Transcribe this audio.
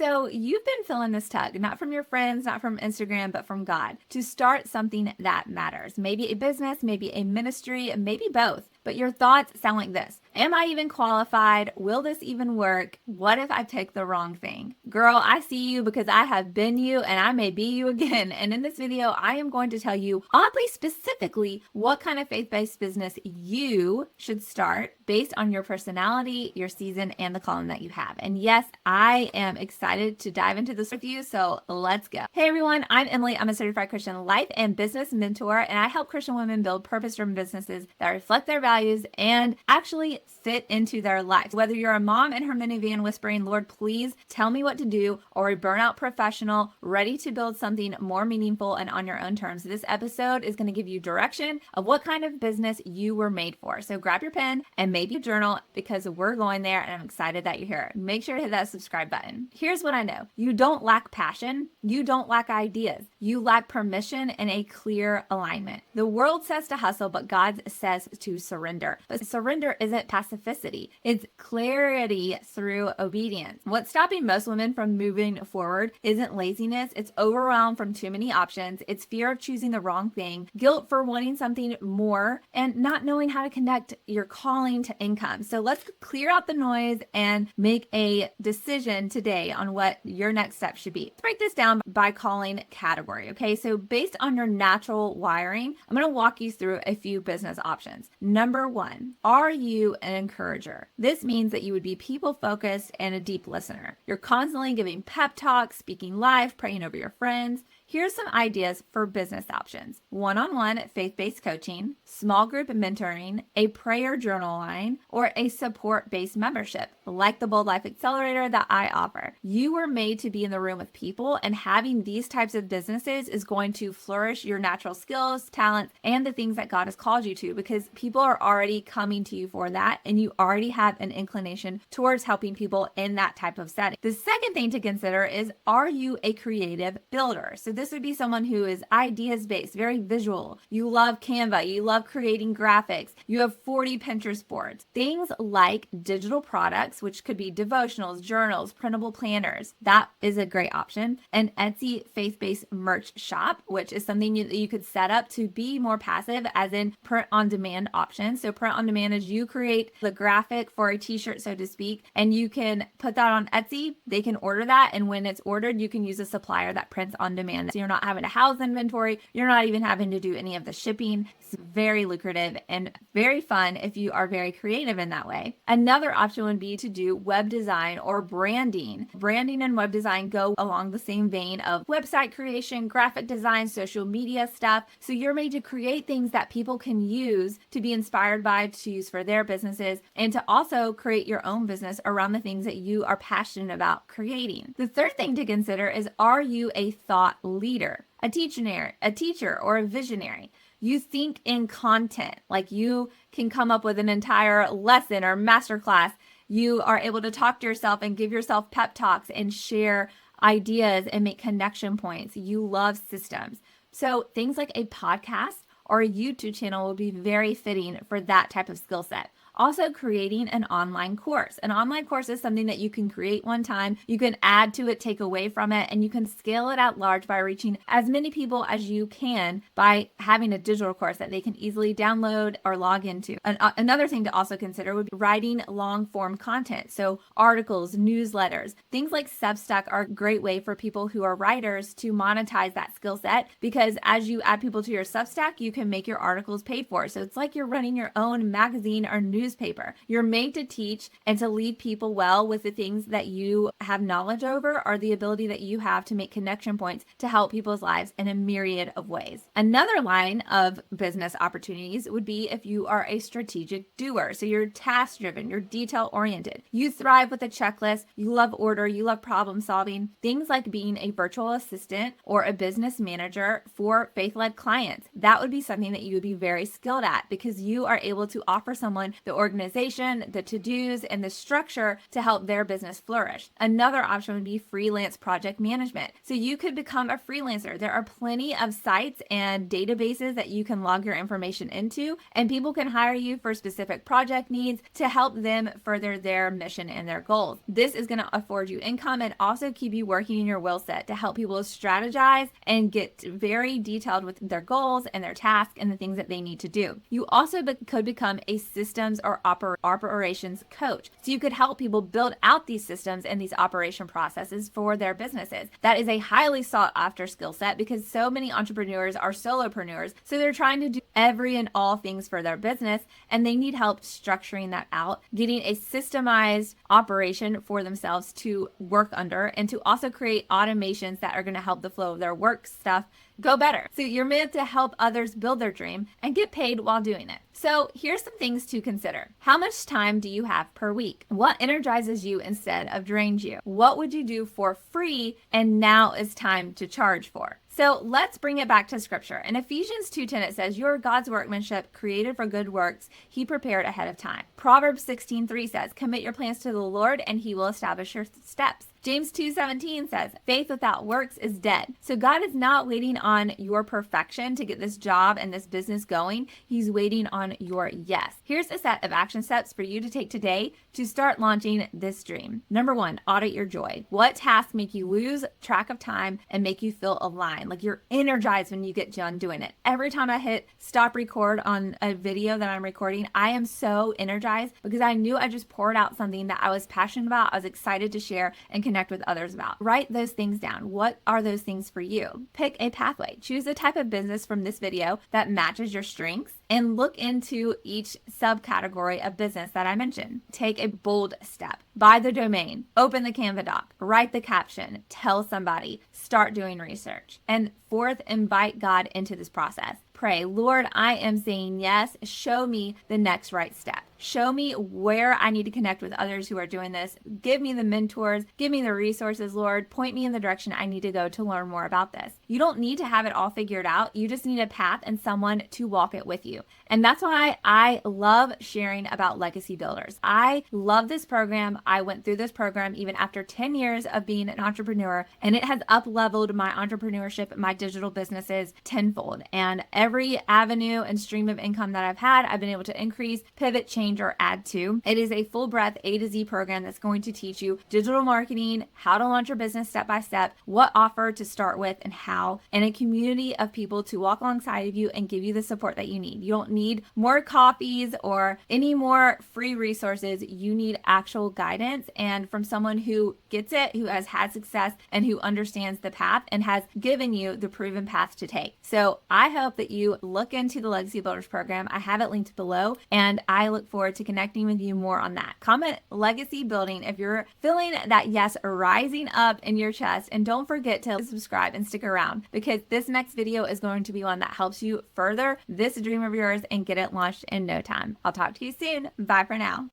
So you've been feeling this tug, not from your friends, not from Instagram, but from God, to start something that matters. Maybe a business, maybe a ministry, maybe both. But your thoughts sound like this. Am I even qualified? Will this even work? What if I pick the wrong thing? Girl, I see you because I have been you and I may be you again. And in this video, I am going to tell you, oddly specifically, what kind of faith-based business you should start based on your personality, your season, and the calling that you have. And yes, I am excited to dive into this with you, so let's go. Hey everyone, I'm Emily. I'm a certified Christian life and business mentor, and I help Christian women build purpose-driven businesses that reflect their values and actually fit into their life. Whether you're a mom in her minivan whispering, Lord, please tell me what to do, or a burnout professional ready to build something more meaningful and on your own terms, this episode is going to give you direction of what kind of business you were made for. So grab your pen and maybe a journal because we're going there, and I'm excited that you're here. Make sure to hit that subscribe button. Here's what I know. You don't lack passion. You don't lack ideas. You lack permission and a clear alignment. The world says to hustle, but God says to surrender. But surrender isn't pacificity. It's clarity through obedience. What's stopping most women from moving forward isn't laziness. It's overwhelm from too many options. It's fear of choosing the wrong thing, guilt for wanting something more, and not knowing how to connect your calling to income. So let's clear out the noise and make a decision today on what your next step should be. Let's break this down by calling category. Okay, so based on your natural wiring, I'm going to walk you through a few business options. Number one, are you an encourager? This means that you would be people focused and a deep listener. You're constantly giving pep talks, speaking live, praying over your friends. Here's some ideas for business options: one-on-one faith-based coaching, small group mentoring, a prayer journal line, or a support-based membership like the Bold Life Accelerator that I offer. You were made to be in the room with people, and having these types of businesses is going to flourish your natural skills, talents, and the things that God has called you to, because people are already coming to you for that, and you already have an inclination towards helping people in that type of setting. The second thing to consider is, are you a creative builder? So this would be someone who is ideas-based, very visual. You love Canva, you love creating graphics, you have 40 Pinterest boards. Things like digital products, which could be devotionals, journals, printable planners. That is a great option. An Etsy faith-based merch shop, which is something you could set up to be more passive, as in print-on-demand options. So print-on-demand is you create the graphic for a t-shirt, so to speak, and you can put that on Etsy. They can order that, and when it's ordered, you can use a supplier that prints on demand. So you're not having to house inventory. You're not even having to do any of the shipping. It's very lucrative and very fun if you are very creative in that way. Another option would be to do web design or branding. Branding and web design go along the same vein of website creation, graphic design, social media stuff. So you're made to create things that people can use to be inspired by, to use for their businesses, and to also create your own business around the things that you are passionate about creating. The third thing to consider is, are you a thought leader, a teacher, or a visionary? You think in content, like you can come up with an entire lesson or masterclass. You are able to talk to yourself and give yourself pep talks and share ideas and make connection points. You love systems. So things like a podcast or a YouTube channel will be very fitting for that type of skill set. Also, creating an online course. An online course is something that you can create one time, you can add to it, take away from it, and you can scale it out large by reaching as many people as you can by having a digital course that they can easily download or log into. Another thing to also consider would be writing long form content. So articles, newsletters, things like Substack are a great way for people who are writers to monetize that skill set, because as you add people to your Substack, you can make your articles paid for. So it's like you're running your own magazine or newspaper. You're made to teach and to lead people well with the things that you have knowledge over, or the ability that you have to make connection points to help people's lives in a myriad of ways. Another line of business opportunities would be if you are a strategic doer. So you're task driven, you're detail oriented. You thrive with a checklist. You love order. You love problem solving. Things like being a virtual assistant or a business manager for faith-led clients. That would be something that you would be very skilled at, because you are able to offer someone the organization, the to-dos, and the structure to help their business flourish. Another option would be freelance project management. So you could become a freelancer. There are plenty of sites and databases that you can log your information into, and people can hire you for specific project needs to help them further their mission and their goals. This is going to afford you income and also keep you working in your will set to help people strategize and get very detailed with their goals and their tasks and the things that they need to do. You also could become a systems or operations coach. So you could help people build out these systems and these operation processes for their businesses. That is a highly sought after skill set because so many entrepreneurs are solopreneurs. So they're trying to do every and all things for their business, and they need help structuring that out, getting a systemized operation for themselves to work under, and to also create automations that are going to help the flow of their work stuff go better. So you're meant to help others build their dream and get paid while doing it. So here's some things to consider. How much time do you have per week? What energizes you instead of drains you? What would you do for free and now is time to charge for? So let's bring it back to scripture. In Ephesians 2:10, it says, "You are God's workmanship, created for good works he prepared ahead of time." Proverbs 16:3 says, "Commit your plans to the Lord and he will establish your steps." James 2:17 says, "Faith without works is dead." So God is not waiting on your perfection to get this job and this business going. He's waiting on your yes. Here's a set of action steps for you to take today to start launching this dream. Number 1, audit your joy. What tasks make you lose track of time and make you feel aligned? Like you're energized when you get done doing it. Every time I hit stop record on a video that I'm recording, I am so energized because I knew I just poured out something that I was passionate about, I was excited to share and connect with others about. Write those things down. What are those things for you? Pick a pathway. Choose a type of business from this video that matches your strengths and look into each subcategory of business that I mentioned. Take a bold step. Buy the domain, open the Canva doc, write the caption, tell somebody, start doing research. And fourth, invite God into this process. Pray, Lord, I am saying yes. Show me the next right step. Show me where I need to connect with others who are doing this. Give me the mentors. Give me the resources, Lord. Point me in the direction I need to go to learn more about this. You don't need to have it all figured out. You just need a path and someone to walk it with you. And that's why I love sharing about Legacy Builders. I love this program. I went through this program even after 10 years of being an entrepreneur, and it has up-leveled my entrepreneurship, my digital businesses tenfold. And every avenue and stream of income that I've had, I've been able to increase, pivot, change, or add to. It is a full breadth A to Z program that's going to teach you digital marketing, how to launch your business step by step, what offer to start with and how, and a community of people to walk alongside of you and give you the support that you need. You don't need more copies or any more free resources. You need actual guidance and from someone who gets it, who has had success and who understands the path and has given you the proven path to take. So I hope that you look into the Legacy Builders program. I have it linked below, and I look forward to connecting with you more on that. Comment legacy building if you're feeling that yes rising up in your chest, and don't forget to subscribe and stick around because this next video is going to be one that helps you further this dream of yours and get it launched in no time. I'll talk to you soon. Bye for now.